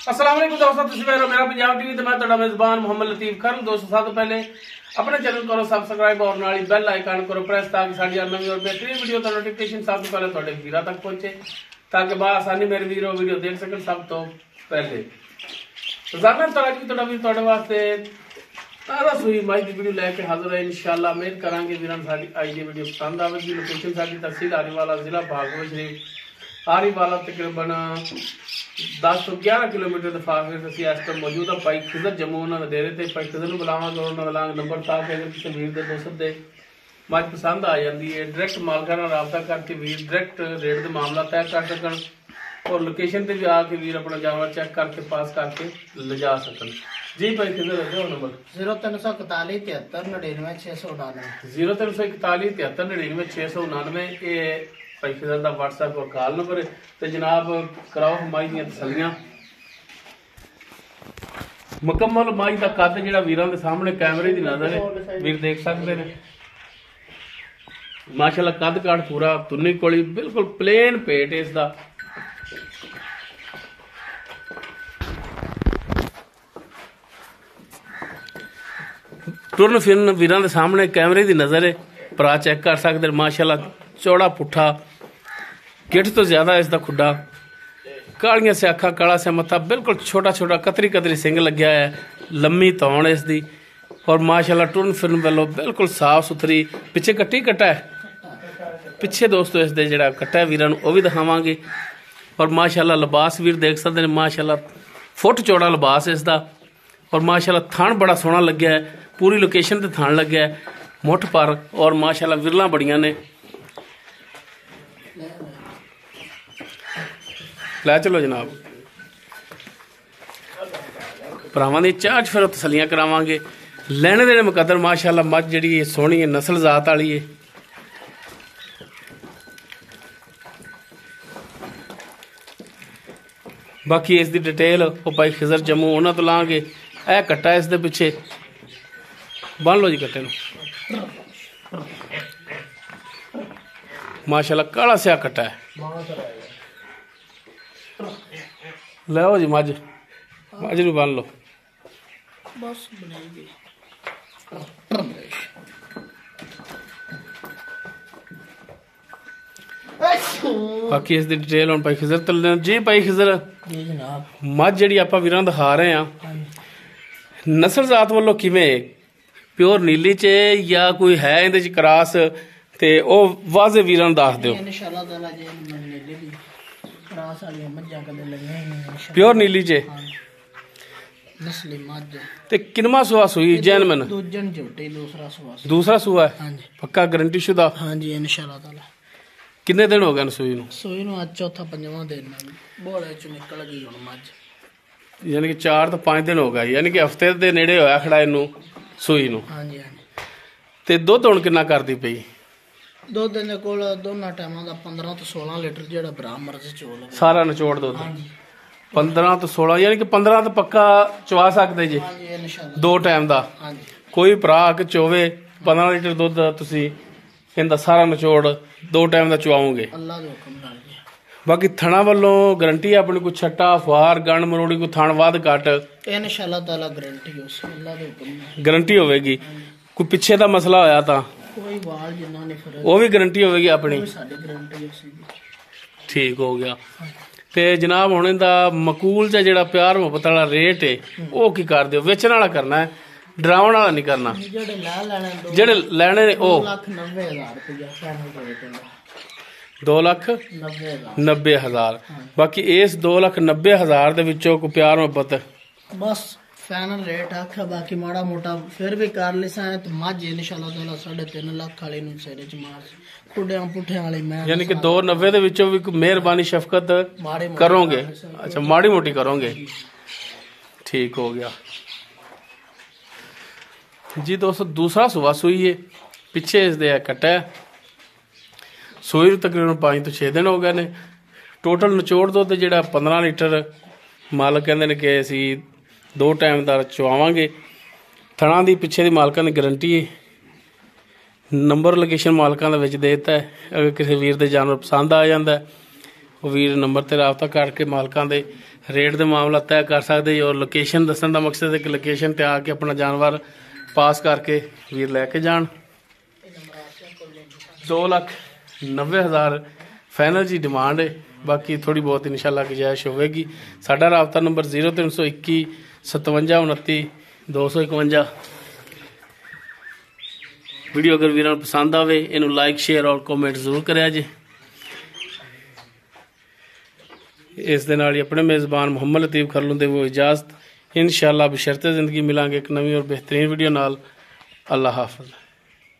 अस्सलाम वालेकुम दोस्तों, तुसीं वेख रहे हो मेरा पंजाब टीवी ते मैं तुहाडा मेजबान मोहम्मद लतीफ खान। दोस्तों सब तो पहले अपने चैनल करो सब्सक्राइब और नाल बेल आइकन करो प्रेस ताकि साडी नवी और बेहतरीन वीडियो का नोटिफिकेशन सब तो पहले तुहाडे वीरां तक पहुंचे, ताकि बासानी मेरे वीरों वीडियो देख सकन सब तो पहले। रोजाना तो अज भी तुहाडा वीर तुहाडे वास्ते ताज़ा सूई माई की वीडियो लेके हाजिर है। इंशाअल्लाह उम्मीद करांगे वीरां साडी अज दी वीडियो पसंद आवेगी। लोकेशन साडी तहसील आरीवाला जिला भागलपुर शरीफ आरीवाला तकरीबन 10 ਤੋਂ 11 किलोमीटर के फासले से इस टाइम मौजूद है। भाई खिजर जम्मू उन्होंने डेरे से भाई खिजर को बुलावांगे और उन्होंने लांग नंबर था कि अगर किसी वीर के दोस्त के मझ पसंद आ जाती है डायरैक्ट मालका नाल राबता करके वीर डायरैक्ट रेट का मामला तय कर सकन और लोकेशन पर भी आके वीर अपना जानवर चेक करके पास करके ले जा सकन। जी भाई खिजर है नंबर 0341 73 99 699 0341 73 99 699 ये भाई खिजर का व्हाट्सएप और कॉल नंबर है। तो जनाब कराओ माई दी तसलियां। मुकम्मल माई का कद जिहड़ा वीरां दे सामने कैमरे दी नजर है वीर देख सकते हैं। माशाल्लाह कद काठ पूरा तुन्नी कोली बिल्कुल प्लेन पेट है इसका। टुरन फिरन वीरां दे सामने कैमरे दी नजर है, भरा चेक कर सकते हैं। माशाल्लाह चौड़ा पुट्ठा गिठ तो ज्यादा इसका खुडा, कालियां से अखा काला से मत्था, बिल्कुल छोटा छोटा कतरी कतरी सिंग लग्या है, लम्मी तौण इसकी और माशाल्लाह टुरन फिरन वालों बिल्कुल साफ सुथरी। पिछे कट्टी कट्टा है पिछे दोस्तों इसके जो कट्टा है वीरां नूं भी दिखावांगे। और माशाल्लाह लिबास वीर देख सकते हैं, माशाल्लाह फुट चौड़ा लिबास इसका और माशाल्लाह थान बड़ा सोहना लग्या है। पूरी लोकेशन ते थान लग्या है मुठ पर और माशाल्लाह विरला बड़ियां ने। लै चलो जनाब भरावां दी चाह फिर तसलियां करावांगे। लैने देने मुकद्दर माशाल्लाह मझ जिहड़ी सोहनी है नस्ल जात वाली है। बाकी इसकी डिटेल वो भाई खिजर जम्मू उन्होंने तो लाँगे। यह कट्टा इस दे पिछे बन लो जी कट्टे नूं। माशाल्लाह काला स्या कट्टा है। लो जी मझ नूं बन लो। बाकी इसकी डिटेल हम भाई खिजर तो लेना। जी भाई खिजर मझ जी आप वीरां दिखा रहे हैं नस्ल जात वालों किवें प्योर नीली च या कोई है इहदे च क्रॉस ते ओ वाजे वीरां दस दिओ। प्योर नीली च ते किनवा सुआ सुई जैनमन दूसरा सुआ है पक्का गारंटी शुदा। हाँ जी इंशाल्लाह ताला। किन्ने दिन हो गए सुई नूं? सुई नूं आज चौथा पंजवां दिन बोले च निकल गई हुण मझ, यानी कि 4 तो 5 दिन हो गए, यानी कि हफ्ते दे नेड़े होया खड़ा इनू सुई नूं। हाँ जी हाँ जी। ते दुध हुण किन्ना करदी पई? दुध इहदे कोल दोनों टाइमां दा 15 तो 16 लीटर जेड़ा भरा मर्जी चोल सारा निचोड़ दुध। हाँ जी 15 तो 16 यानी कि 15 तो पक्का चवा सकदे जी। हाँ जी इंशाल्लाह। 2 टाइम दा हाँ जी कोई भरा के चोवे 15 लीटर दुध तुसी इनदा सारा निचोड़ 2 टाइम दा चवाओगे अल्लाह दे हुक्म नाल जी। बाकी थणा वालों गारंटी है अपनी कोई छट्टा फुहार गण मरोड़ी कोई थण वध घट इंशाल्लाह ताला गारंटी उस अल्लाह दे हुक्म नाल गारंटी होवेगी। कोई पिछे दा मसला होया तां कोई वाल जिन्ना ने फिर वो भी गारंटी होवेगी अपनी। साडी गारंटी उसी ठीक हो गया। ते जनाब हुण इहदा मकूल च जेड़ा प्यार मुहब्बत वाला रेट है वो की कर दिओ? वेचण वाला करना है, डरावण वाला नहीं करना। जेड़े लैणे ने ओ 2,90,000 रुपया फाइनल रेट है। 2,90,000। बाकी इस 2,90,000 दे विचों कोई प्यार मुहब्बत बस फाइनल रेट आखा, बाकी माड़ा मोटा फिर भी कर लिसा है तो मझ इंशाल्लाह ताला 3.5 लाख वाले नु सिरे च मार कुड़ियां पुठे वाली मैं यानी कि 2,90 दे विचों भी मेहरबानी शफकत करोगे? अच्छा माड़ी मोटी करोगे, ठीक हो गया जी। दोस्तों दूसरा सुबह सुई है पिछे इसदे कट्टा है सुई तकरीबन 5 तो 6 दिन हो गए ने। टोटल निचोड़ दुध जिहड़ा 15 लीटर मालक कहंदे ने कि असीं 2 टाइम दा चवावांगे। थणा दी पिछे दी मालकां दी गारंटी है। नंबर लोकेशन मालकां दे विच दे दित्ता है। अगर किसी वीर दे जानवर पसंद आ जांदा है वो वीर नंबर ते राबता करके मालकां दे ਰੇਟ ਦੇ ਮਾਮਲਾ ਤੈਅ ਕਰ ਸਕਦੇ ਜੀ। ਔਰ ਲੋਕੇਸ਼ਨ ਦੱਸਣ ਦਾ ਮਕਸਦ ਹੈ ਕਿ ਲੋਕੇਸ਼ਨ ਤੇ ਆ ਕੇ ਆਪਣਾ ਜਾਨਵਰ ਪਾਸ ਕਰਕੇ ਵੀਰ ਲੈ ਕੇ ਜਾਣ। 2,90,000 ਫਾਈਨਲ ਜੀ ਡਿਮਾਂਡ ਹੈ, ਬਾਕੀ ਥੋੜੀ ਬਹੁਤ ਇਨਸ਼ਾਅੱਲਾ ਗੁੰਜਾਇਸ਼ ਹੋਵੇਗੀ। ਸਾਡਾ ਰਾਬਤਾ ਨੰਬਰ 0321 57 29 251। ਵੀਡੀਓ ਅਗਰ ਵੀਰਾਂ ਨੂੰ ਪਸੰਦ ਆਵੇ ਇਹਨੂੰ ਲਾਈਕ ਸ਼ੇਅਰ ਔਰ ਕਮੈਂਟ ਜ਼ਰੂਰ ਕਰਿਆ ਜੇ। ਇਸ ਦੇ ਨਾਲ ਹੀ ਆਪਣੇ ਮੇਜ਼ਬਾਨ ਮੁਹੰਮਦ ਲਤੀਫ ਖਰਲੂ ਦੇ वो इजाज़त। इंशाअल्लाह बशर्ते ज़िंदगी मिलांगे एक नवी और बेहतरीन वीडियो नाल। अल्लाह हाफ़िज़।